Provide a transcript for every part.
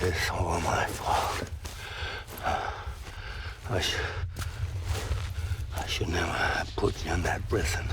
It's all my fault. I should never have put you in that prison.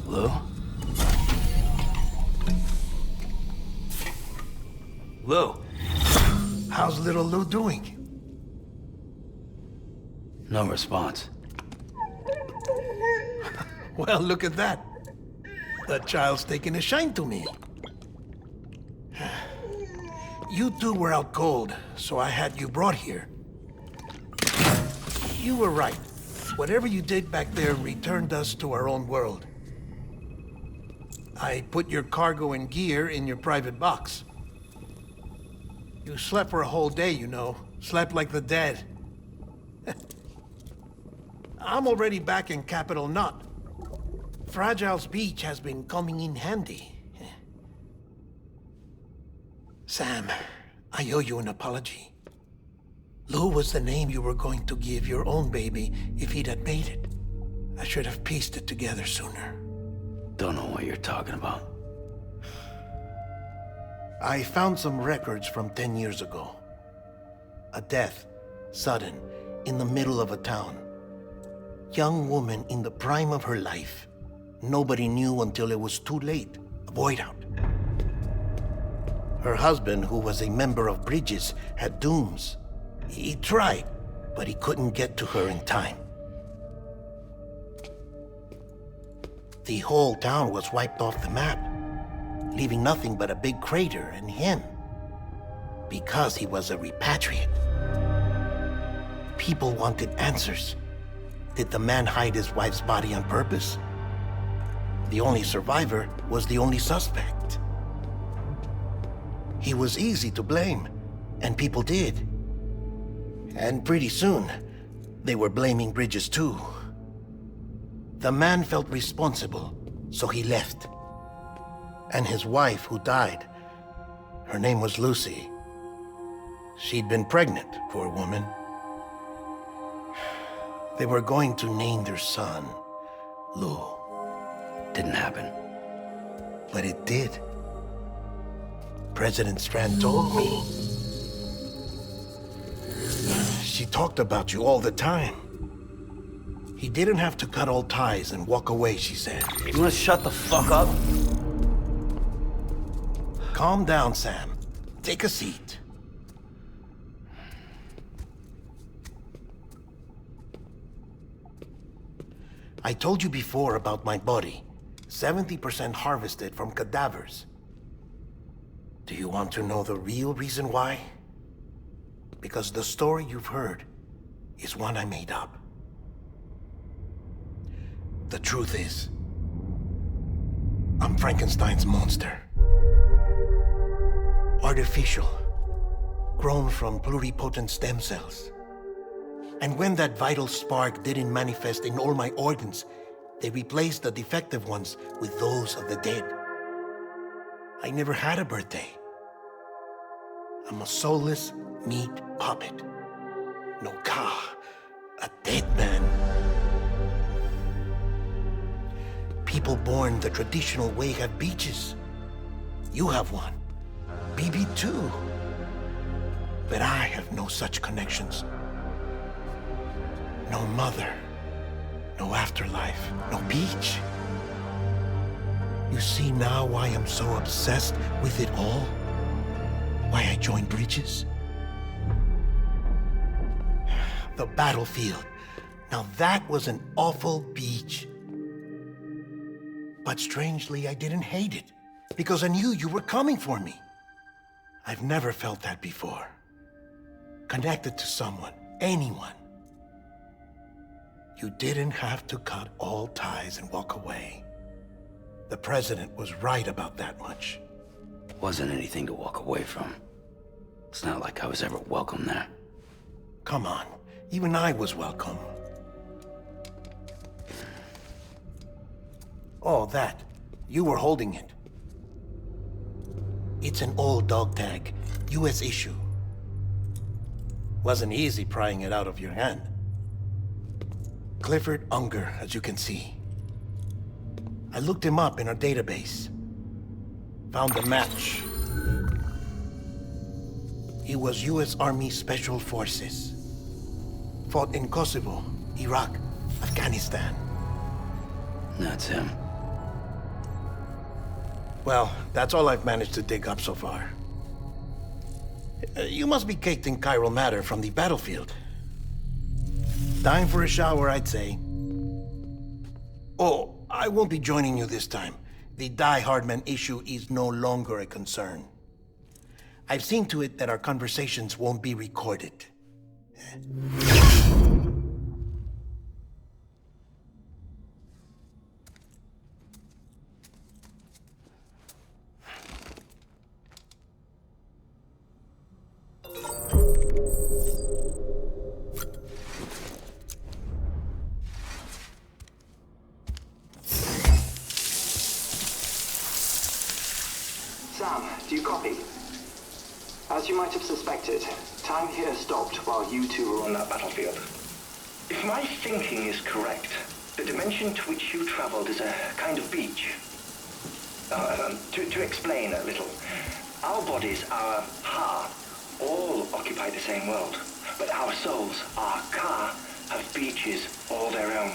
Lou? Lou? How's little Lou doing? No response. Well, look at that. That child's taking a shine to me. You two were out cold, so I had you brought here. You were right. Whatever you did back there returned us to our own world. I put your cargo and gear in your private box. You slept for a whole day, you know. Slept like the dead. I'm already back in Capital Knot. Fragile's Beach has been coming in handy. Sam, I owe you an apology. Lou was the name you were going to give your own baby if he'd had made it. I should have pieced it together sooner. Don't know what you're talking about. I found some records from 10 years ago. A death, sudden, in the middle of a town. Young woman in the prime of her life. Nobody knew until it was too late. A void out. Her husband, who was a member of Bridges, had dooms. He tried, but he couldn't get to her in time. The whole town was wiped off the map, leaving nothing but a big crater and him. Because he was a repatriate. People wanted answers. Did the man hide his wife's body on purpose? The only survivor was the only suspect. He was easy to blame, and people did. And pretty soon, they were blaming Bridges too. The man felt responsible, so he left. And his wife, who died, her name was Lucy. She'd been pregnant, poor woman. They were going to name their son Lou. Didn't happen. But it did. President Strand told me. She talked about you all the time. He didn't have to cut all ties and walk away, she said. You wanna shut the fuck up? Calm down, Sam. Take a seat. I told you before about my body. 70% harvested from cadavers. Do you want to know the real reason why? Because the story you've heard is one I made up. The truth is, I'm Frankenstein's monster. Artificial, grown from pluripotent stem cells. And when that vital spark didn't manifest in all my organs, they replaced the defective ones with those of the dead. I never had a birthday. I'm a soulless meat puppet. No Ka, a dead man. People born the traditional way have beaches. You have one. BB too. But I have no such connections. No mother. No afterlife. No beach. You see now why I'm so obsessed with it all? Why I joined Bridges? The battlefield. Now that was an awful beach. But strangely, I didn't hate it, because I knew you were coming for me. I've never felt that before. Connected to someone, anyone. You didn't have to cut all ties and walk away. The president was right about that much. Wasn't anything to walk away from. It's not like I was ever welcome there. Come on, even I was welcome. Oh, that. You were holding it. It's an old dog tag, US issue. Wasn't easy prying it out of your hand. Clifford Unger, as you can see. I looked him up in our database. Found a match. He was US Army Special Forces. Fought in Kosovo, Iraq, Afghanistan. That's him. Well, that's all I've managed to dig up so far. You must be caked in chiral matter from the battlefield. Time for a shower, I'd say. Oh, I won't be joining you this time. The Die Hardman issue is no longer a concern. I've seen to it that our conversations won't be recorded. Sam, do you copy? As you might have suspected, time here stopped while you two were on that battlefield. If my thinking is correct, the dimension to which you traveled is a kind of beach. To explain a little, our bodies, our Ha, all occupy the same world, but our souls, our Ka, have beaches all their own.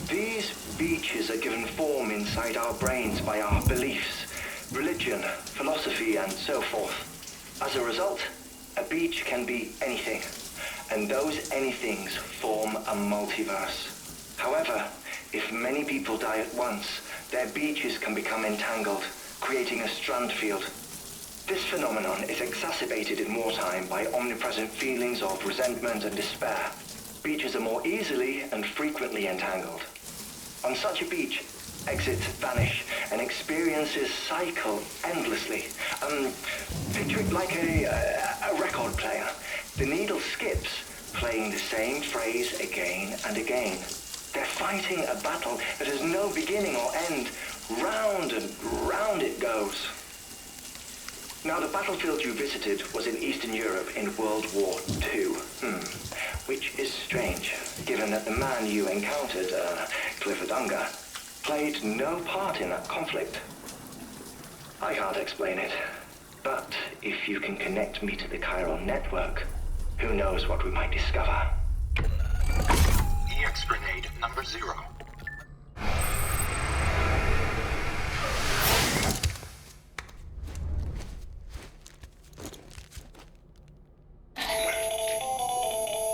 These beaches are given form inside our brains by our beliefs, religion, philosophy, and so forth. As a result, a beach can be anything, and those anythings form a multiverse. However, if many people die at once, their beaches can become entangled, creating a strand field. This phenomenon is exacerbated in wartime by omnipresent feelings of resentment and despair. Beaches are more easily and frequently entangled. On such a beach, exits vanish and experiences cycle endlessly. Picture it like a record player. The needle skips, playing the same phrase again and again. They're fighting a battle that has no beginning or end. Round and round it goes. Now, the battlefield you visited was in Eastern Europe in World War II. Which is strange, given that the man you encountered, Clifford Unger, played no part in that conflict. I can't explain it. But if you can connect me to the chiral network, who knows what we might discover. EX grenade number 0.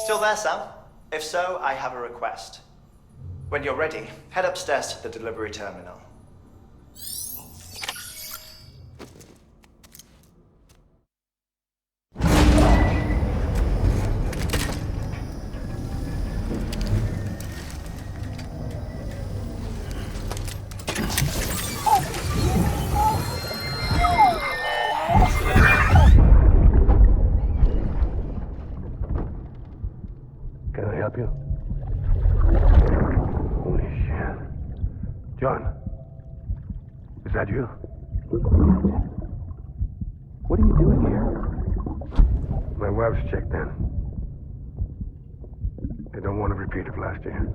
Still there, Sam? If so, I have a request. When you're ready, head upstairs to the delivery terminal. Can I help you? Holy shit. John, is that you? What are you doing here? My wife's checked in. They don't want a repeat of last year.